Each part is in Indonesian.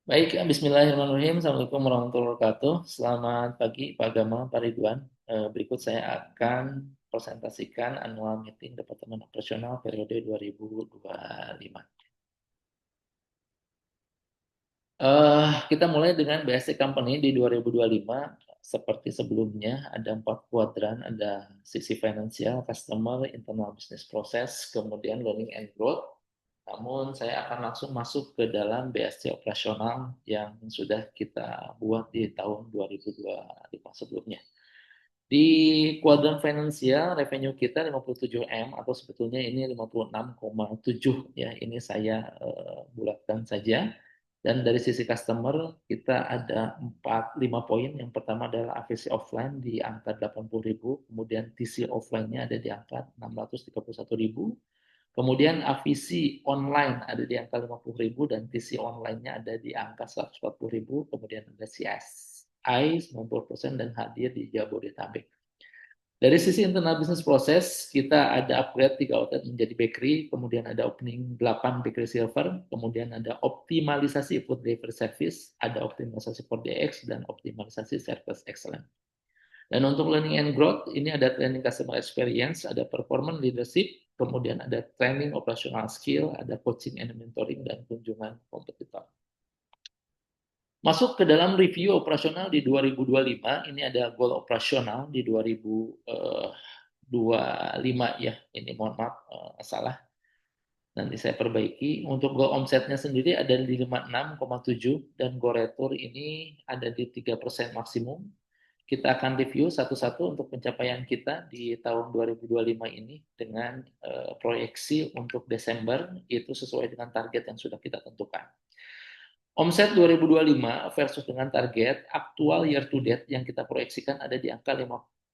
Baik, Bismillahirrahmanirrahim. Assalamualaikum warahmatullahi wabarakatuh. Selamat pagi, Pak Gamal, Pak Ridwan. Berikut saya akan presentasikan annual meeting Departemen Operasional periode 2025. Kita mulai dengan basic company di 2025. Seperti sebelumnya, ada 4 kuadran, ada sisi finansial, customer, internal business process, kemudian learning and growth. Namun saya akan langsung masuk ke dalam BSC operasional yang sudah kita buat di tahun 2025 sebelumnya. Di kuadran finansial, revenue kita 57M atau sebetulnya ini 56,7 ya. Ini saya bulatkan saja. Dan dari sisi customer, kita ada 5 poin. Yang pertama adalah AVC offline di angka 80.000, kemudian TC offline-nya ada di angka 631.000, kemudian AVC online ada di angka 50.000 dan TC online-nya ada di angka 140.000, kemudian ada CSI 90% dan hadir di Jabodetabek. Dari sisi internal business process, kita ada upgrade 3 outlet menjadi bakery, kemudian ada opening 8 bakery silver, kemudian ada optimalisasi food delivery service, ada optimalisasi for DX, dan optimalisasi service excellence. Dan untuk learning and growth, ini ada training customer experience, ada performance leadership, kemudian ada training operational skill, ada coaching and mentoring, dan kunjungan kompetitor. Masuk ke dalam review operasional di 2025, ini ada goal operasional di 2025 ya, ini mohon maaf salah, nanti saya perbaiki. Untuk goal omsetnya sendiri ada di 56,7 dan goal retur ini ada di 3% maksimum. Kita akan review satu-satu untuk pencapaian kita di tahun 2025 ini dengan proyeksi untuk Desember itu sesuai dengan target yang sudah kita tentukan. Omset 2025 versus dengan target aktual year to date yang kita proyeksikan ada di angka 65,5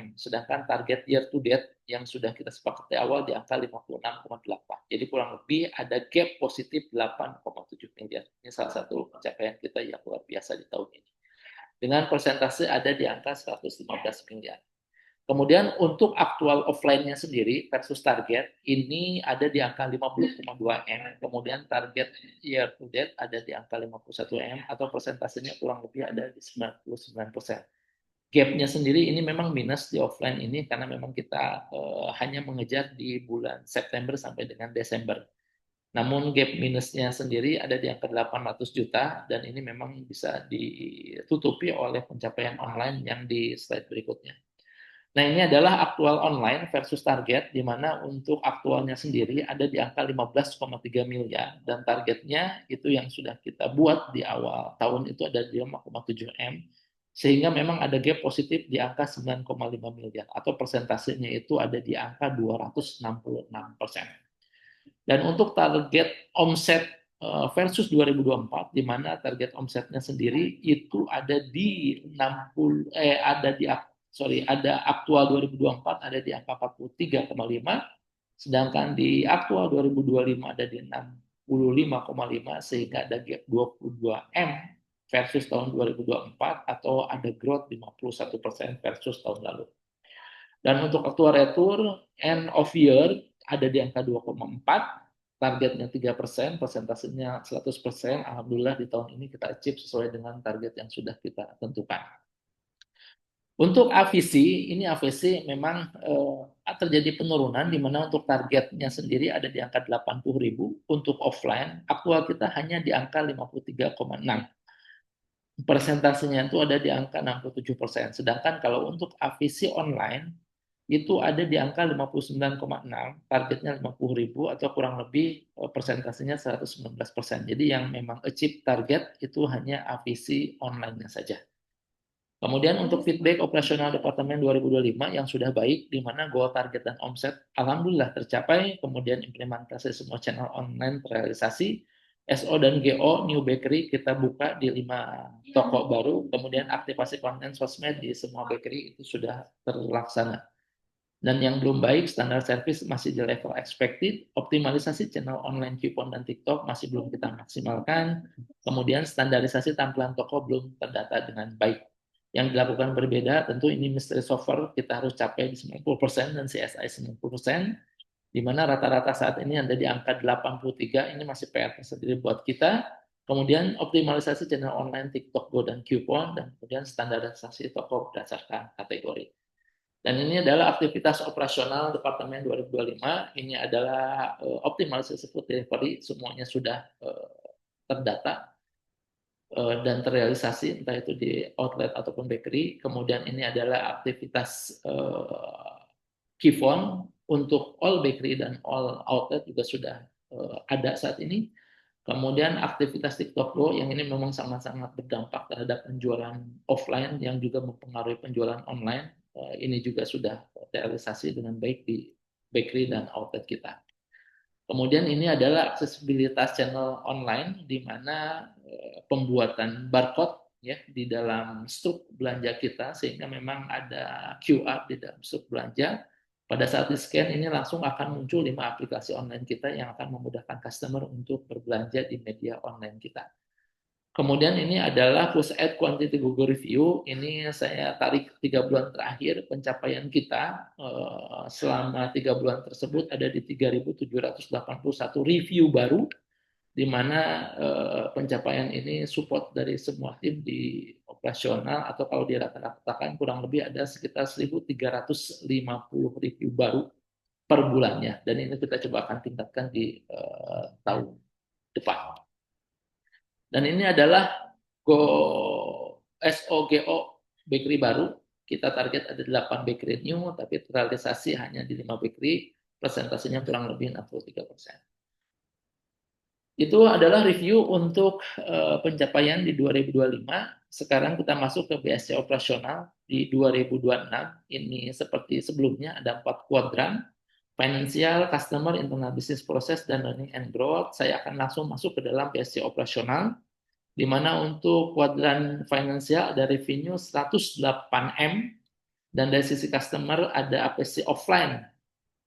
M. Sedangkan target year to date yang sudah kita sepakati awal di angka 56,8. Jadi kurang lebih ada gap positif 8,7 miliar. Ini salah satu pencapaian kita yang luar biasa di tahun ini. Dengan persentase ada di angka 115 miliar. Kemudian untuk aktual offline-nya sendiri versus target, ini ada di angka 50,2 M, kemudian target year to date ada di angka 51 M, atau persentasenya kurang lebih ada di 99%. Gap-nya sendiri ini memang minus di offline ini karena memang kita hanya mengejar di bulan September sampai dengan Desember. Namun gap minusnya sendiri ada di angka 800 juta dan ini memang bisa ditutupi oleh pencapaian online yang di slide berikutnya. Nah, ini adalah aktual online versus target, di mana untuk aktualnya sendiri ada di angka 15,3 miliar, dan targetnya itu yang sudah kita buat di awal tahun itu ada di 5,7 M, sehingga memang ada gap positif di angka 9,5 miliar, atau persentasenya itu ada di angka 266%. Dan untuk target omset versus 2024, di mana target omsetnya sendiri itu ada di 60 ada aktual 2024 ada di angka 43,5, sedangkan di aktual 2025 ada di 65,5, sehingga ada gap 22 M versus tahun 2024 atau ada growth 51% versus tahun lalu. Dan untuk aktual retur end of year ada di angka 2,4, targetnya 3%, persentasenya 100%. Alhamdulillah di tahun ini kita achieve sesuai dengan target yang sudah kita tentukan. Untuk AVC, ini AVC memang terjadi penurunan di mana untuk targetnya sendiri ada di angka 80.000, untuk offline aktual kita hanya di angka 53,6. Persentasenya itu ada di angka 67%. Sedangkan kalau untuk AVC online itu ada di angka 59,6, targetnya 50.000 atau kurang lebih persentasenya 119%. Jadi yang memang achieve target itu hanya AVC online-nya saja. Kemudian untuk feedback operasional Departemen 2025 yang sudah baik, di mana goal target dan omset alhamdulillah tercapai, kemudian implementasi semua channel online terrealisasi, SO dan GO New Bakery kita buka di 5 toko baru, kemudian aktivasi konten sosmed di semua bakery itu sudah terlaksana. Dan yang belum baik, standar service masih di level expected, optimalisasi channel online coupon dan TikTok masih belum kita maksimalkan, kemudian standarisasi tampilan toko belum terdata dengan baik. Yang dilakukan berbeda, tentu ini mystery software kita harus capai di 90% dan CSI 90%, di mana rata-rata saat ini ada di angka 83, ini masih PR tersendiri buat kita. Kemudian optimalisasi channel online TikTok, Go, dan Coupon, dan kemudian standarisasi toko berdasarkan kategori. Dan ini adalah aktivitas operasional Departemen 2025. Ini adalah optimalisasi food delivery, semuanya sudah terdata dan terrealisasi, entah itu di outlet ataupun bakery. Kemudian ini adalah aktivitas Kifon untuk all bakery dan all outlet juga sudah ada saat ini. Kemudian aktivitas TikTok Go yang ini memang sangat-sangat berdampak terhadap penjualan offline yang juga mempengaruhi penjualan online. Ini juga sudah terrealisasi dengan baik di bakery dan outlet kita. Kemudian ini adalah aksesibilitas channel online di mana pembuatan barcode ya di dalam struk belanja kita sehingga memang ada QR di dalam struk belanja. Pada saat di-scan ini langsung akan muncul 5 aplikasi online kita yang akan memudahkan customer untuk berbelanja di media online kita. Kemudian ini adalah push ad quantity Google Review. Ini saya tarik 3 bulan terakhir pencapaian kita selama 3 bulan tersebut ada di 3.781 review baru, di mana pencapaian ini support dari semua tim di operasional atau kalau dirata-ratakan kurang lebih ada sekitar 1.350 review baru per bulannya. Dan ini kita coba akan tingkatkan di tahun depan. Dan ini adalah SOGO bakery baru. Kita target ada 8 bakery new, tapi terrealisasi hanya di 5 bakery, presentasinya kurang lebih 63%. Itu adalah review untuk pencapaian di 2025. Sekarang kita masuk ke BSC operasional di 2026. Ini seperti sebelumnya ada 4 kuadran. Financial, Customer, Internal Business Process, dan Learning and Growth. Saya akan langsung masuk ke dalam BSC operasional, di mana untuk kuadran finansial ada revenue 108M, dan dari sisi customer ada APC offline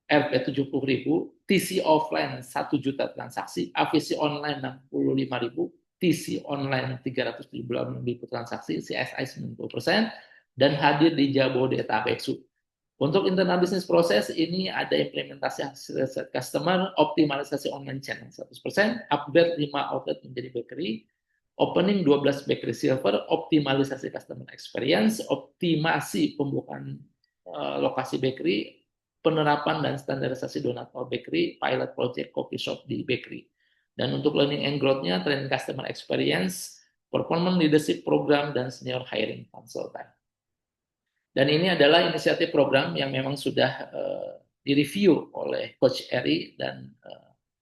RP 70.000, TC offline 1 juta transaksi, APC online 65.000, TC online 370.000 transaksi, CSI 90%, dan hadir di Jabodetabek. Untuk internal business process ini ada implementasi hasil customer, optimalisasi online channel 100%, upgrade 5 outlet menjadi bakery, opening 12 bakery silver, optimalisasi customer experience, optimasi pembukaan lokasi bakery, penerapan dan standarisasi donat all bakery, pilot project coffee shop di bakery. Dan untuk learning and growth-nya, training customer experience, performance leadership program, dan senior hiring consultant. Dan ini adalah inisiatif program yang memang sudah direview oleh Coach Eri dan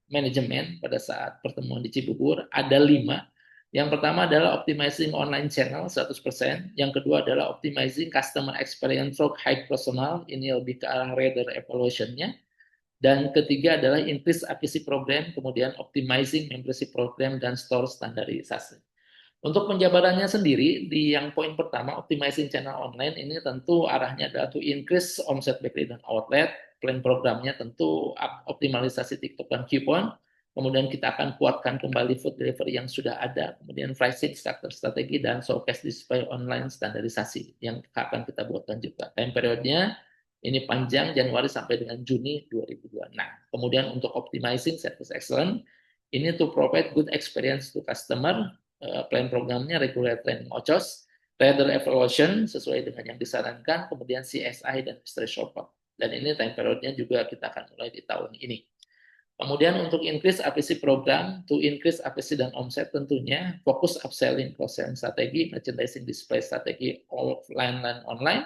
manajemen pada saat pertemuan di Cibubur. Ada 5. Yang pertama adalah optimizing online channel 100%. Yang kedua adalah optimizing customer experience through high personal. Ini lebih ke arah reader evaluation-nya. Dan ketiga adalah increase APC program, kemudian optimizing membership program dan store standarisasi. Untuk penjabarannya sendiri, di yang poin pertama, optimizing channel online, ini tentu arahnya adalah to increase omset bakery dan outlet. Plan programnya tentu optimalisasi TikTok dan coupon. Kemudian kita akan kuatkan kembali food delivery yang sudah ada. Kemudian pricing, structure strategi, dan showcase display online standarisasi yang akan kita buatkan juga. Time periodnya ini panjang, Januari sampai dengan Juni 2026. Nah, kemudian untuk optimizing service excellence, ini to provide good experience to customer. Plan programnya regular training OCOS, reader evaluation sesuai dengan yang disarankan, kemudian CSI dan mystery shopper. Dan ini time periodnya juga kita akan mulai di tahun ini. Kemudian untuk increase APC program, to increase APC dan omset tentunya, fokus upselling, cross-selling strategi, merchandising display strategi offline dan online,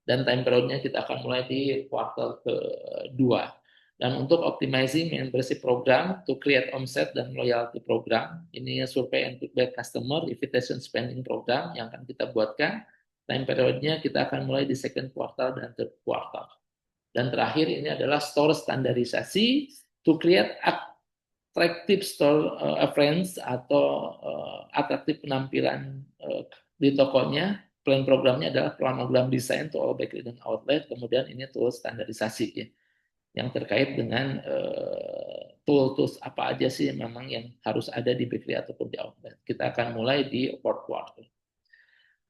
dan time periodnya kita akan mulai di kuartal kedua. Dan untuk optimizing membership program, to create omset dan loyalty program, ini survei and feedback customer, invitation spending program yang akan kita buatkan. Time periodnya kita akan mulai di second quarter dan third quarter. Dan terakhir ini adalah store standarisasi, to create attractive store friends atau atraktif penampilan di tokonya. Plan programnya adalah planogram desain to all bakery dan outlet, kemudian ini tool standarisasi ya, yang terkait dengan tools apa aja sih memang yang harus ada di bakery ataupun di outlet. Kita akan mulai di fourth quarter.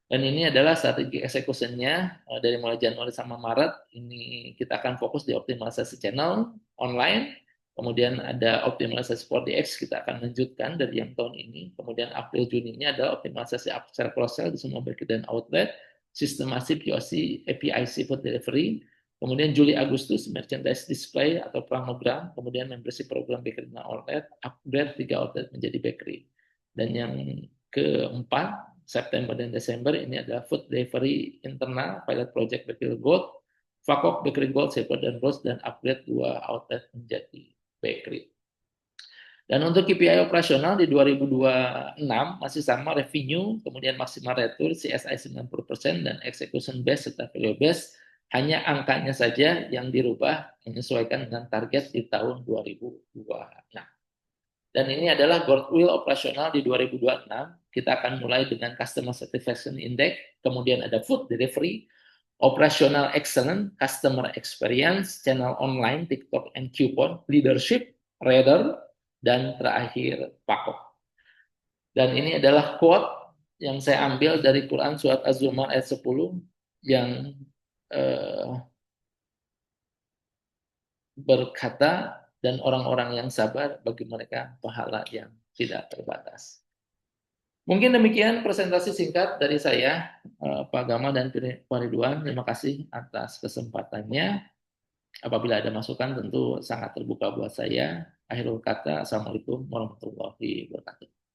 Dan ini adalah strategi execution-nya dari mulai Januari sama Maret. Ini kita akan fokus di optimalisasi channel online, Kemudian ada optimalisasi 4DX, kita akan lanjutkan dari yang tahun ini. Kemudian April Juni ini ada optimalisasi upsell cross-sell di semua bakery dan outlet, sistemasi POC, APIC food delivery. Kemudian Juli Agustus merchandise display atau planogram, kemudian membership program bakery dan outlet, upgrade 3 outlet menjadi bakery. Dan yang keempat, September dan Desember ini adalah food delivery internal, pilot project bakery gold, Vakok bakery gold, silver dan rose, dan upgrade 2 outlet menjadi bakery. Dan untuk KPI operasional di 2026 masih sama revenue, kemudian maksimal return, CSI 90%, dan execution base serta value base. Hanya angkanya saja yang dirubah menyesuaikan dengan target di tahun 2026. Dan ini adalah goodwill operasional di 2026. Kita akan mulai dengan Customer Satisfaction Index, kemudian ada food delivery, operational excellence, customer experience, channel online, TikTok and coupon, leadership, radar, dan terakhir pakok. Dan ini adalah quote yang saya ambil dari Quran surat Az-Zumar ayat 10 yang berkata, dan orang-orang yang sabar bagi mereka pahala yang tidak terbatas. Mungkin demikian presentasi singkat dari saya, Pak Gama dan Pak Ridwan. Terima kasih atas kesempatannya. Apabila ada masukan tentu sangat terbuka buat saya. Akhirul kata, Assalamualaikum warahmatullahi wabarakatuh.